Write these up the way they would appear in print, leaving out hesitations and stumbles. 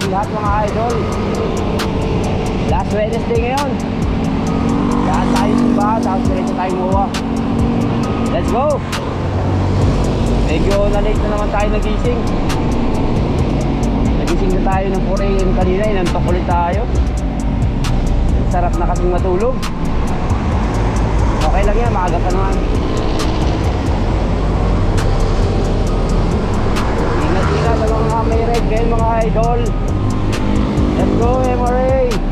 ating lahat mga idol. Last Wednesday ngayon. Lahat tayo simbahan, tapos diretso tayong MOA. Let's go! Medyo na-late na naman tayo nagising. Nagising na tayo ng 4 AM kanina, inantok ulit tayo. Sarap na kasing matulog. Okay lang yan, maaga pa naman. Ingat-ingat sa mga may red ngayon mga idol. Let's go MRA!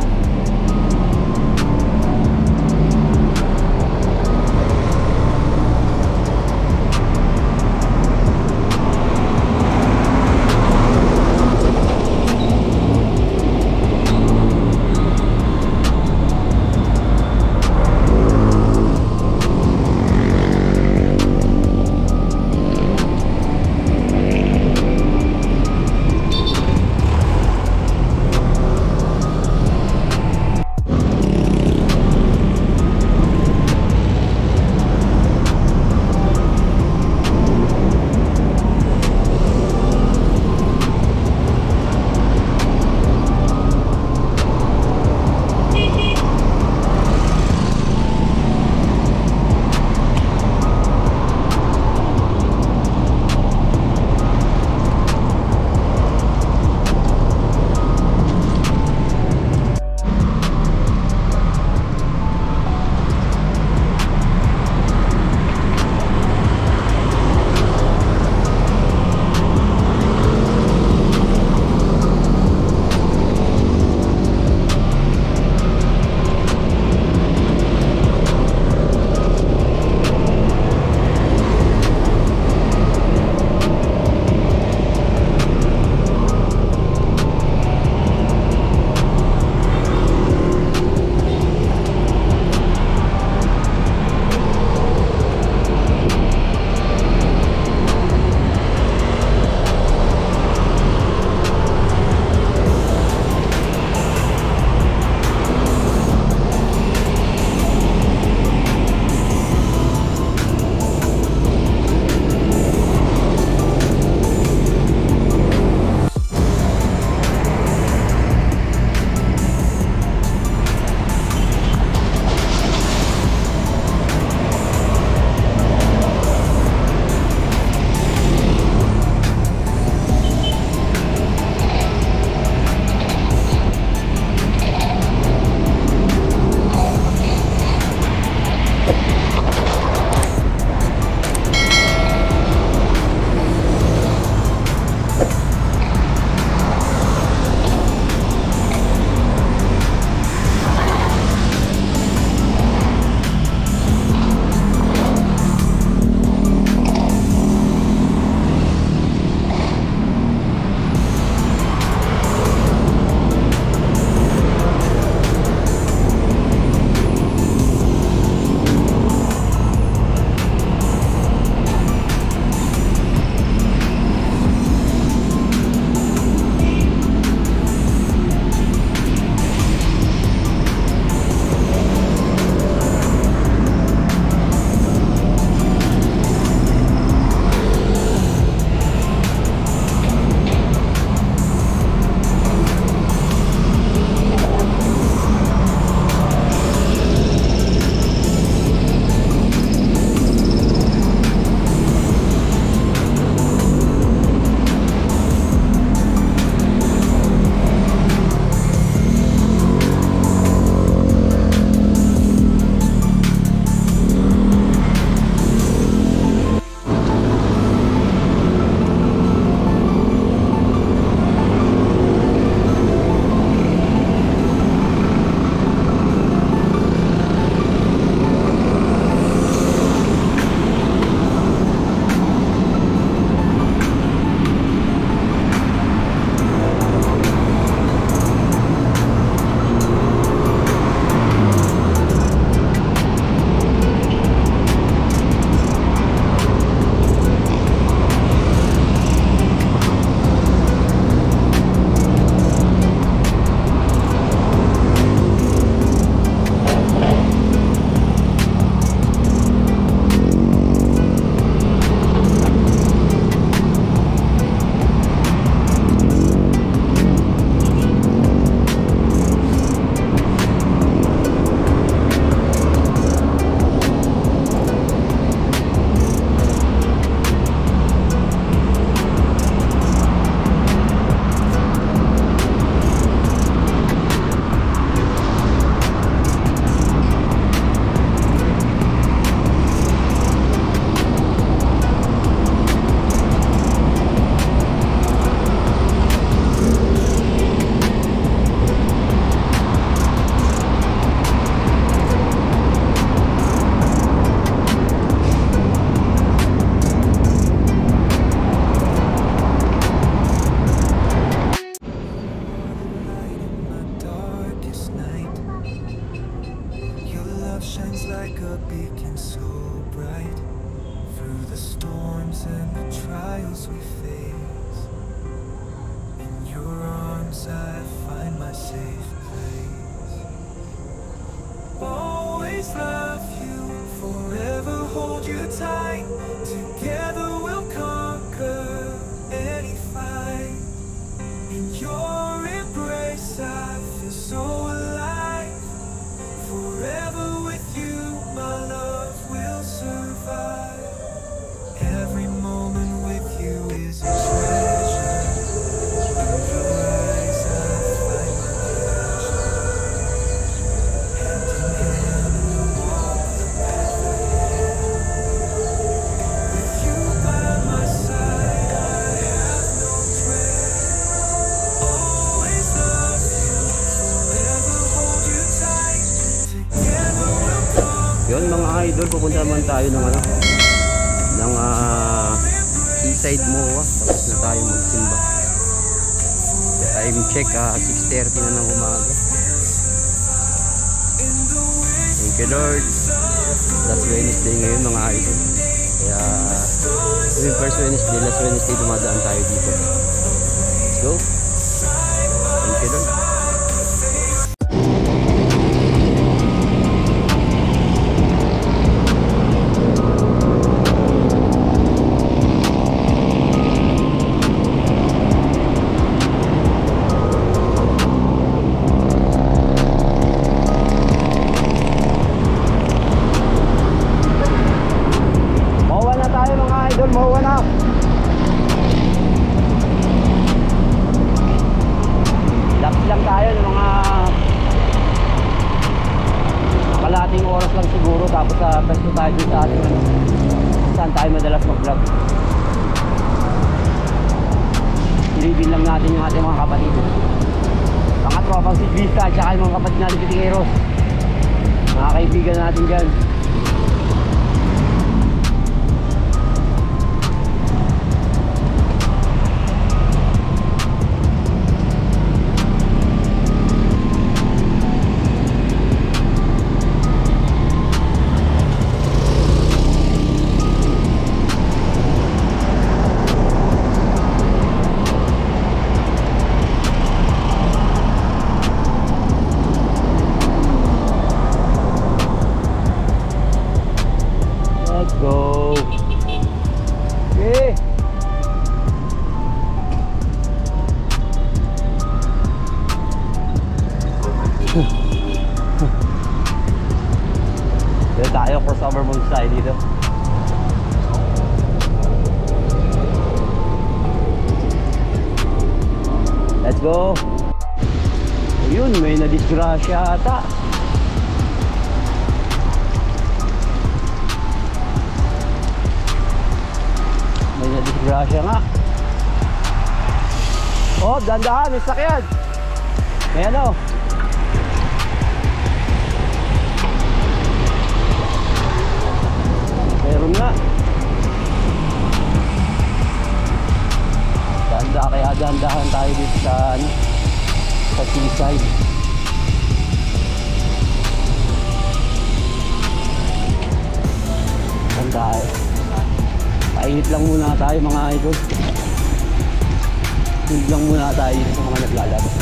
shines like a beacon so bright through the storms and the trials we face. In your arms I find my safe place. Always love you, forever hold you tight. Together we'll conquer any fight. In your embrace I feel so alive. Forever with you, my love will survive. Every moment with you is a treasure. In your eyes I find my pleasure. Hand in hand we'll walk the path ahead. With you by my side I have no dread. Always love you, forever hold you tight. Together we'll conquer. Yun mga idol, pupunta naman tayo ng Seaside MOA. Tapos na tayo magsimba. Time check 6:30 na ng umaga. Thank you Lord. Last Wednesday ngayon mga idol. Kaya first Wednesday, last Wednesday dumadaan tayo dito. Let's go. Thank you Lord. Mahuwa na. Laps lang tayo ng mga kalahating oras lang siguro. Tapos pesto tayo dito sa ating saan tayo madalas mag-vlog. Silipin lang natin yung ating mga kapatid, mga tropang si Vista at saka yung mga kapatid natin Pitingeros, mga kaibigan natin dyan. Dito tayo, crossover mong side dito. Let's go. Ayun, may nadisgrasya ata. May nadisgrasya nga. Oh, dandahan, may sakyan. May ano. Meron nga. Danda, kaya dandahan tayo dito sa seaside. Danda eh. Painit lang muna tayo mga idol. Hindi lang muna tayo dito sa mga naglalabas.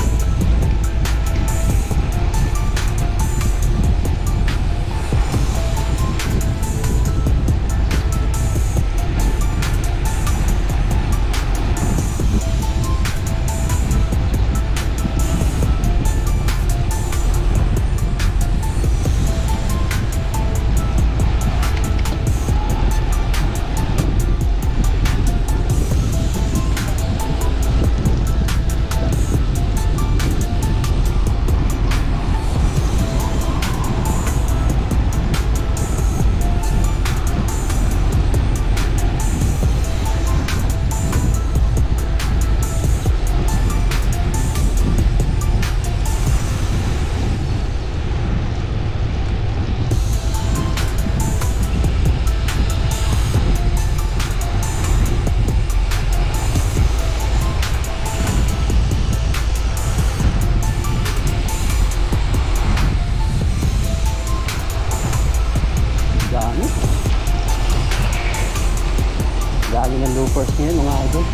bloopers niya mga idol.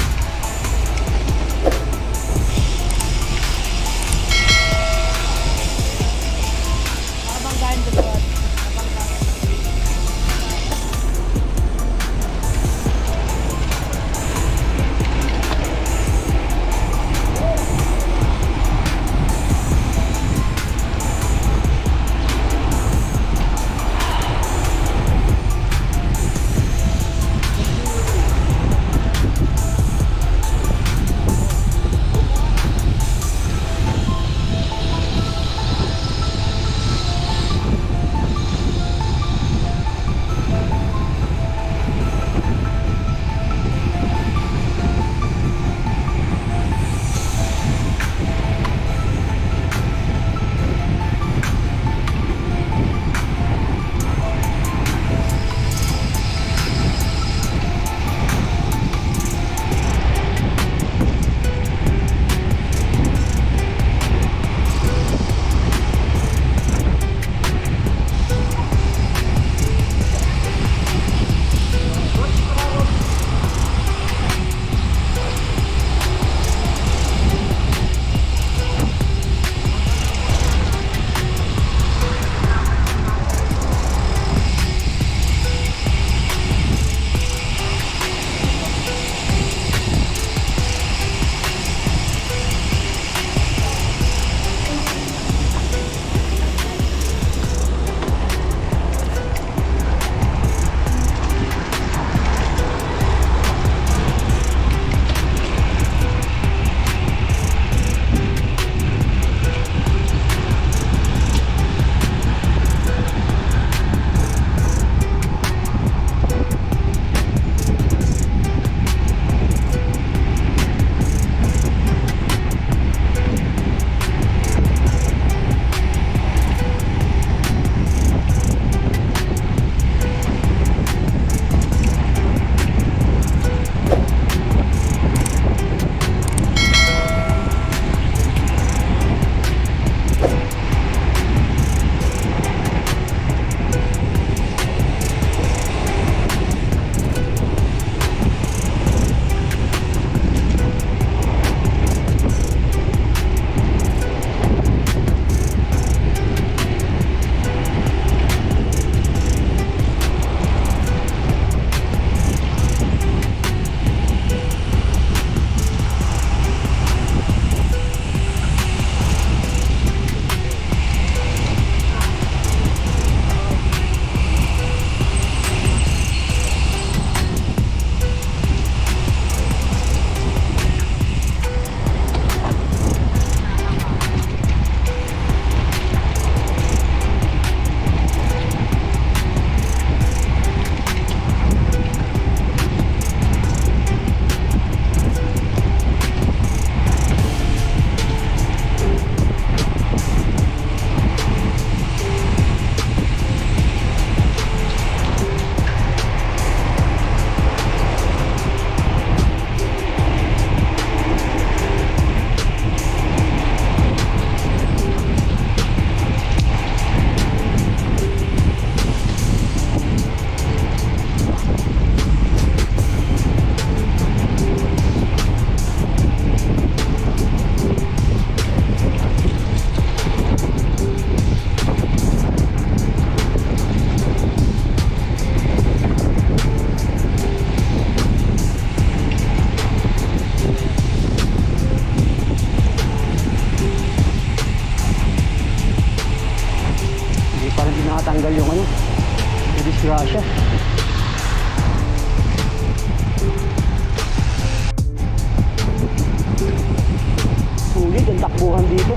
natanggal yung ano, yung disgrasya. Sulit ang takbuhan dito.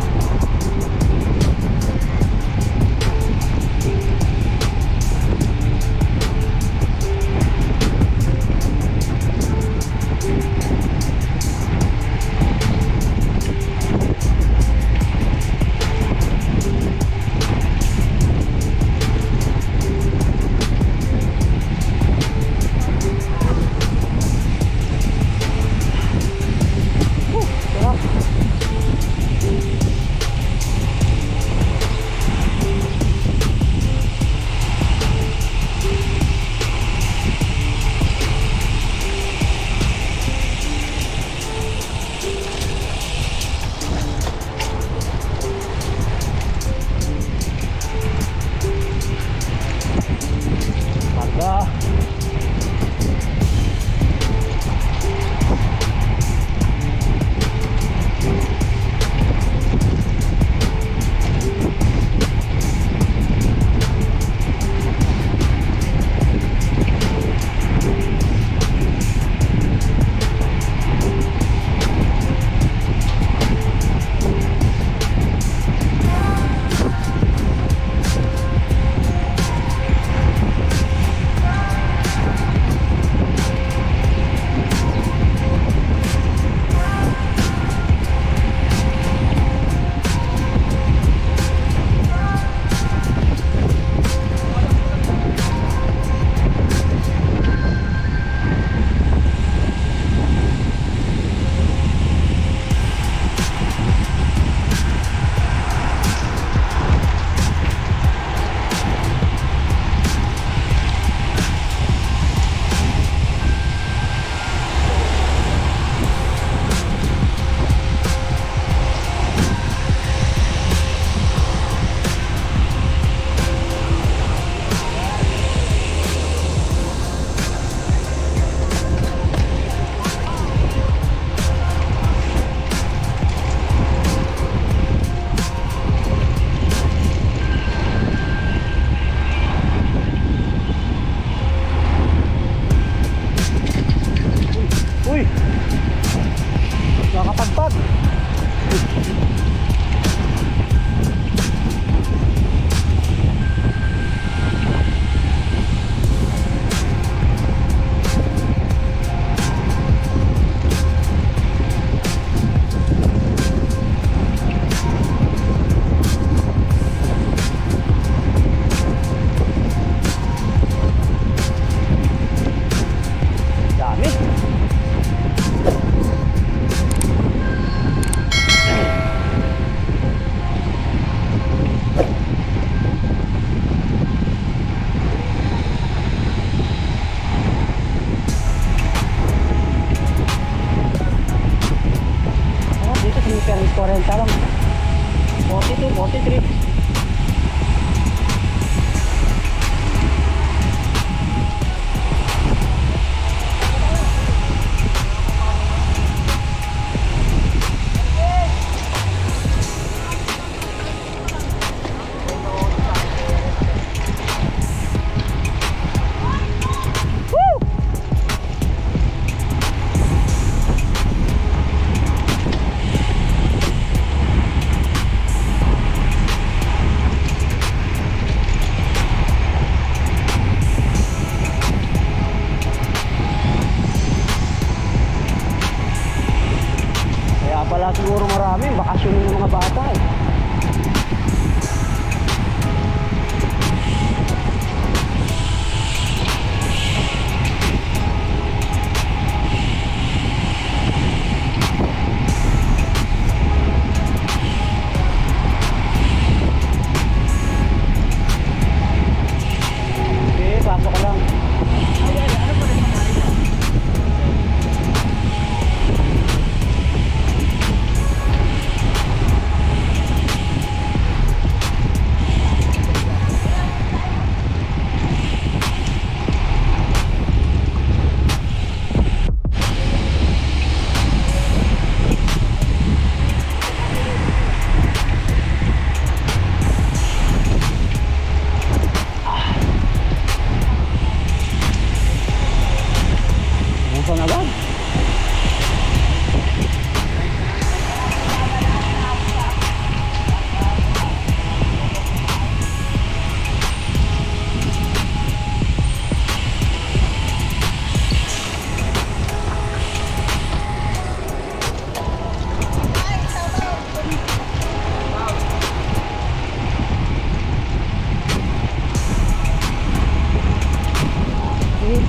init.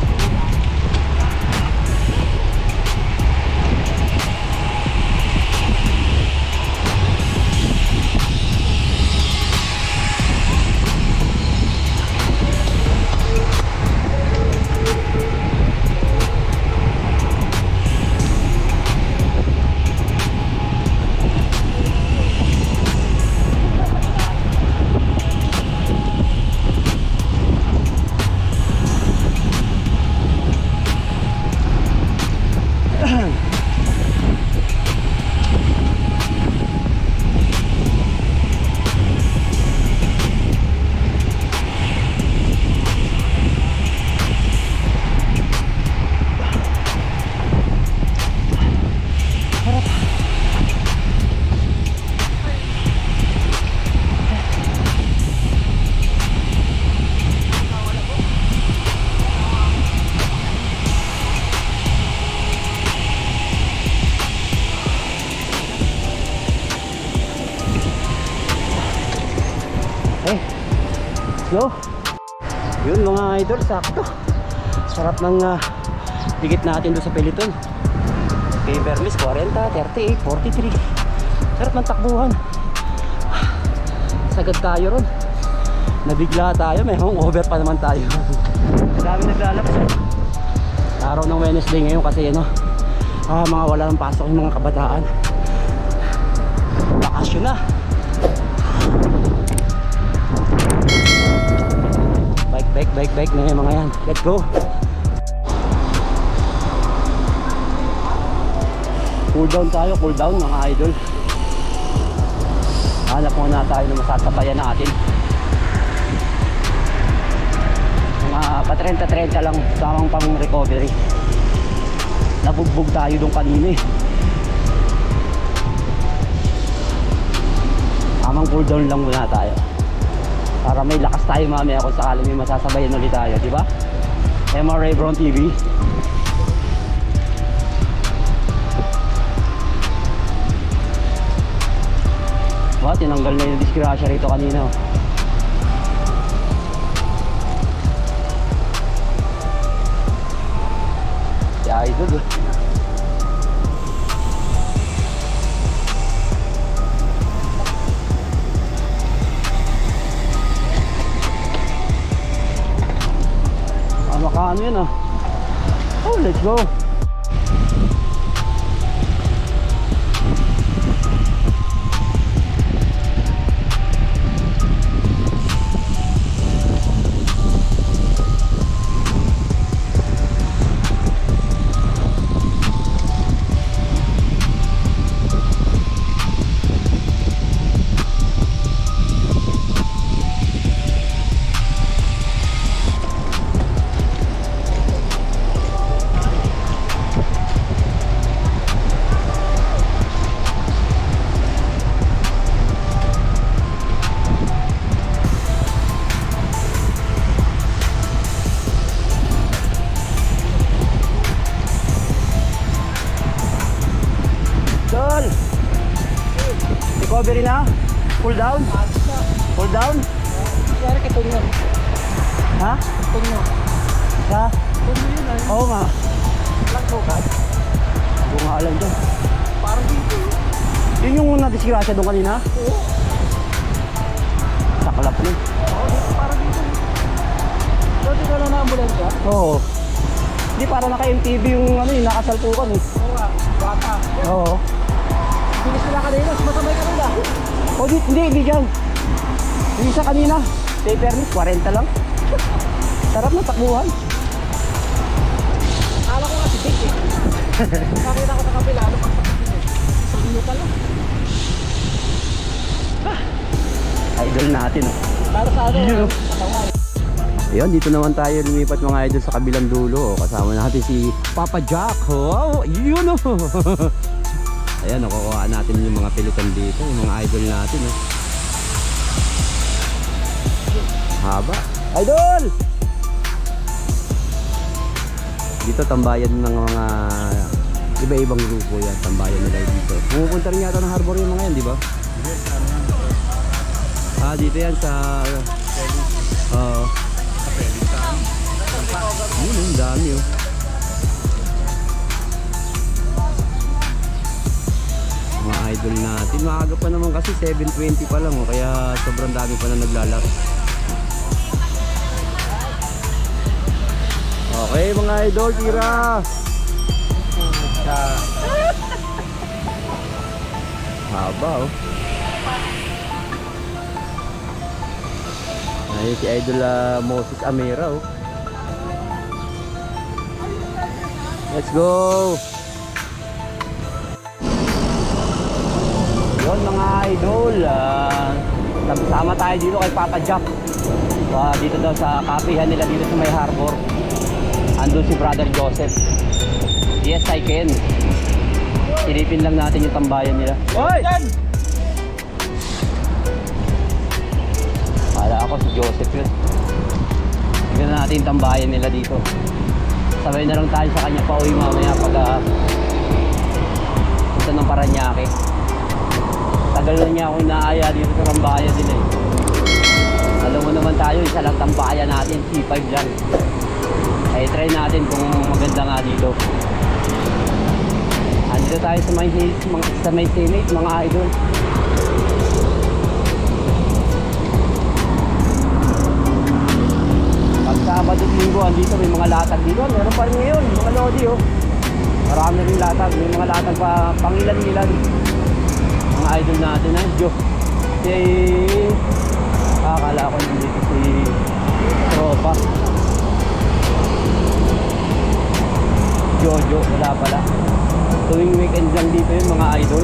Go. Yun mga idol, sakto. Sarap ng tikit natin doon sa Peliton. Kay Vermis 40, 38, 43. Sarap ng takbuhan. Sagad tayo ron. Nabigla tayo, may hangover pa naman tayo. Dami naglalabas eh. Araw ng Wednesday ngayon kasi mga wala nang pasok yung mga kabataan. Bakasyon na. Bike na yung mga yan. Let's go. Cool down tayo, cool down mga idol. Hanap muna tayo na masasabayan natin. Mga pa-30-30 lang, tamang pang recovery. Nabugbog tayo doon kanina eh. Tamang cool down lang muna tayo. Para may lakas tayo mamaya kung sakali may masasabayan ulit tayo, di ba? MRA Brown TV. Wow, tinanggal na yung disgrasya rito kanina. Yeah, ito doon. Ano yun ah. Oh, let's go. Recovery na? Cool down? Cool down? Kaya ito nyo. Ha? Ito nyo. Sa? Ito nyo yun ay. Oo nga. Lang po ka. Hindi ko nga alam dyan. Parang dito. Yun yung nadisgrasya doon kanina? Oo. Sakalap na. Oo, parang dito. Dito ka na na ambulansya? Oo. Hindi, para naka-MTV yung yung nakasalpukan eh. Oo nga. Bata. Oo. Bilis nila kanina. Masamay ka nila. O hindi dyan. Yung isa kanina, pay permit, 40 lang. Sarap na takbuhan. Akala ko nga si Dick eh. Nakita ko sa kapila. Ano pang takbuhan eh. Sa inyo ka lang. Idol natin oh. Para sa ano? Yun. Katawan. Ayun, dito naman tayo lumipat mga idol sa kabilang dulo. Kasama natin si Papa Jack. Oh, yun oh. Ayan, nakukuha natin yung mga peliton dito, yung mga idol natin oh. Haba. Idol! Dito tambayan ng mga iba-ibang grupo yan. Tambayan nila dito. Pumupunta rin yata ng harbor yung mga yan, di ba? Dito yan sa... yun, dami oh. Mga idol natin. Maaga pa naman kasi 7:20 pa lang oh, kaya sobrang dami pa na naglalaro. Okay mga idol, tira. Haba oh. Ayun si idol Moses Amira oh. Let's go. Yun mga idol, sama tayo dito kay Papa Jack. Dito daw sa kapihan nila dito sa may harbor. Andun si Brother Joseph. Yes, I can. Silipin lang natin yung tambayan nila. Hoy! Kala ako si Joseph yun. Tignan natin yung tambayan nila dito. Sabay na lang tayo sa kanya pa uwi mamaya pag punta ng Paranaque. Tagal na niya ako inaaya dito sa tambayan nila eh. Alam mo naman tayo, isa lang tambayan natin, C5 lang. Ay try natin kung maganda nga dito. Andito tayo sa may Senate mga idol. Pag Sabado at Linggo andito may mga latag dito. Meron pa rin ngayon mga lodi oh. Marami rin latag. May mga latag pa pangilan-ilan. Mga idol natin ha. Akala ko nandito si Tropa. Jojo, wala pala. Tuwing weekend lang dito yung mga idol.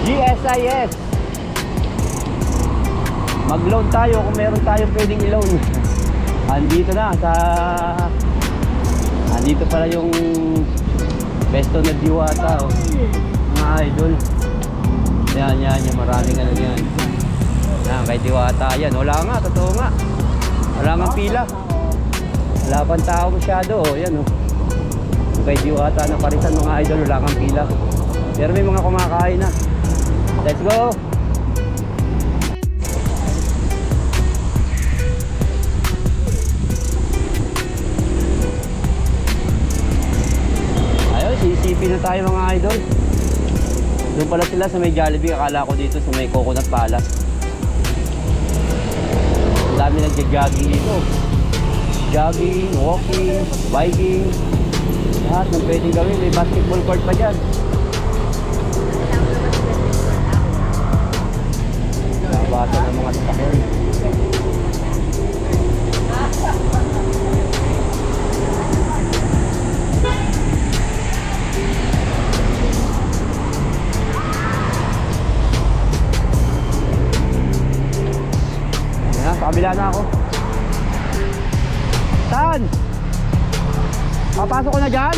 GSIS. Mag-load tayo kung meron tayo pwedeng i-load. Andito na sa andito pala yung Besto na Diwata oh. Mga idol. Yan, maraming ano yan. Yan, kay Diwata yan. Wala nga, totoo nga. Wala nga pila. Wala pang tao masyado oh. Yan oh. Kay Diwata na parisan mga idol, wala kang pila. Pero may mga kumakain na. Let's go! Ayun, CCP na tayo mga idol. Doon pala sila sa may Jollibee. Akala ko dito sa may Coconut Palace. Ang dami nag-jogging dito. Jogging, walking, biking. Lahat ng pwedeng gawin. May basketball court pa dyan. Bata ng mga sasakyan. Ayan, sa kabila na ako. Saan? Papasok ko na dyan?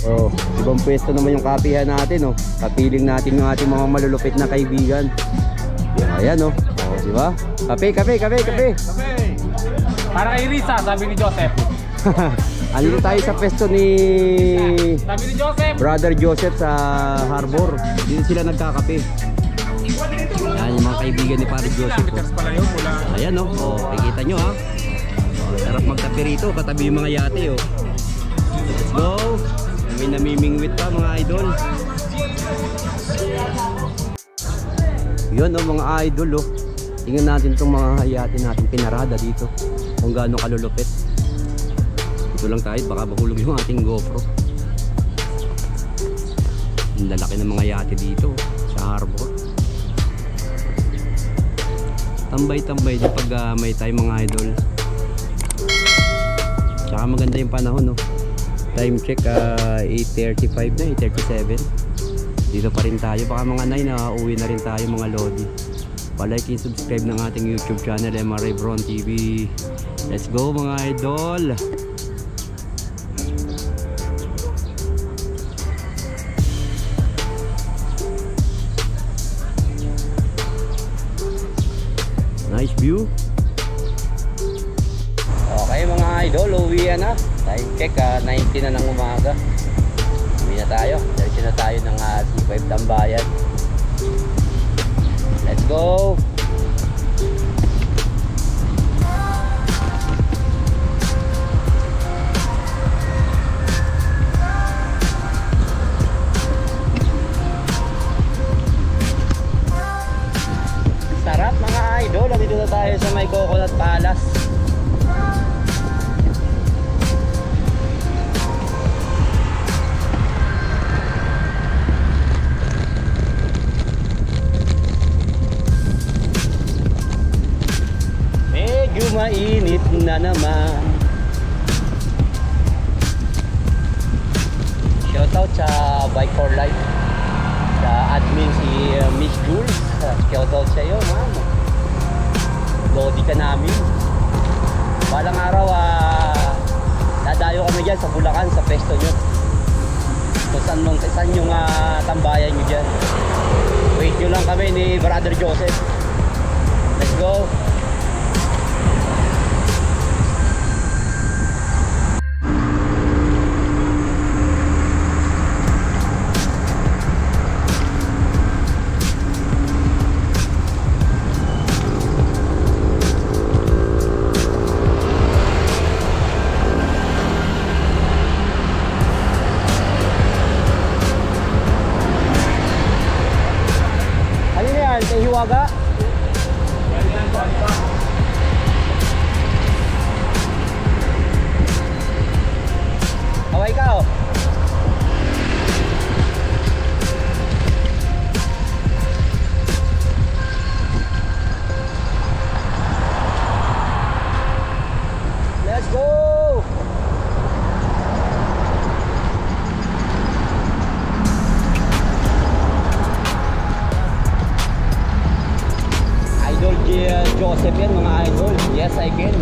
Oh, ibang pwesto naman yung kapihan natin oh. Kapiling natin yung ating mga malulupit na kaibigan. Ayan oh. Oh, di ba? Kape. Para kay Risa, sabi ni Joseph. Andito tayo sa pwesto ni Sabi ni Joseph. Brother Joseph sa Harbor. Dito sila nagkakape. Ayan yung mga kaibigan ni Padre Joseph oh. Ayan oh. Oh, kikita nyo ha. Oh, sarap magkape rito, katabi yung mga yate oh. Let's go. May namimingwit pa mga idol. Yun oh mga idol oh. Tingnan natin itong mga hayati natin pinarada dito. Kung gaano kalulupit. Dito lang tayo, baka mahulog yung ating GoPro. Ang lalaki ng mga yate dito sa harbor. Tambay-tambay din pag may time mga idol. Tsaka maganda yung panahon oh. Time check 8:35 na, 8:37. Dito pa rin tayo, baka mga 9 na uwi na rin tayo mga lodi. Pa-like and subscribe ng ating YouTube channel MRA Bron TV. Let's go mga idol. view. Okay mga idol, uwi na. Time check, 19 na ng umaga. Uwi na tayo. Diretso na tayo ng C5 Tambayan. Let's go! Sarap mga idol, nandito na tayo sa may Coconut Palace. Medyo mainit na naman. Shoutout sa Bike for Life, sa admin si Miss Jules. Shoutout sa iyo, ma'am. Lodi ka namin. Balang araw, dadayo kami dyan sa Bulacan, sa pesto nyo. Kung saan yung tambayan nyo dyan. Wait nyo lang kami ni Brother Joseph. Let's go! Kay Hiwaga. Kaway ka oh. Let's go. Joseph yan mga idol. Yes, I can.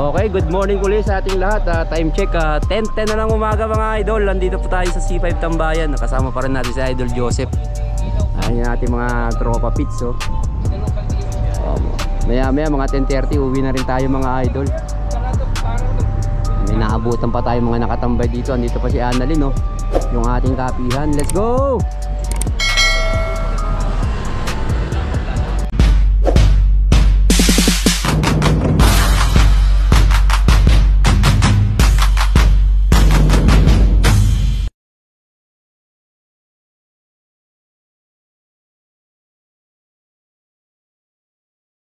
Okay, good morning ulit sa ating lahat. Time check, 10:10 na lang umaga mga idol. Nandito po tayo sa C5 Tambayan. Nakasama pa rin natin si Idol Joseph. Ayan yung ating mga tropa pits. Oh. Maya maya mga 10:30 uwi na rin tayo mga idol. May naabutan pa tayo mga nakatambay dito. Andito pa si Annalyn, oh, yung ating kapihan. Let's go!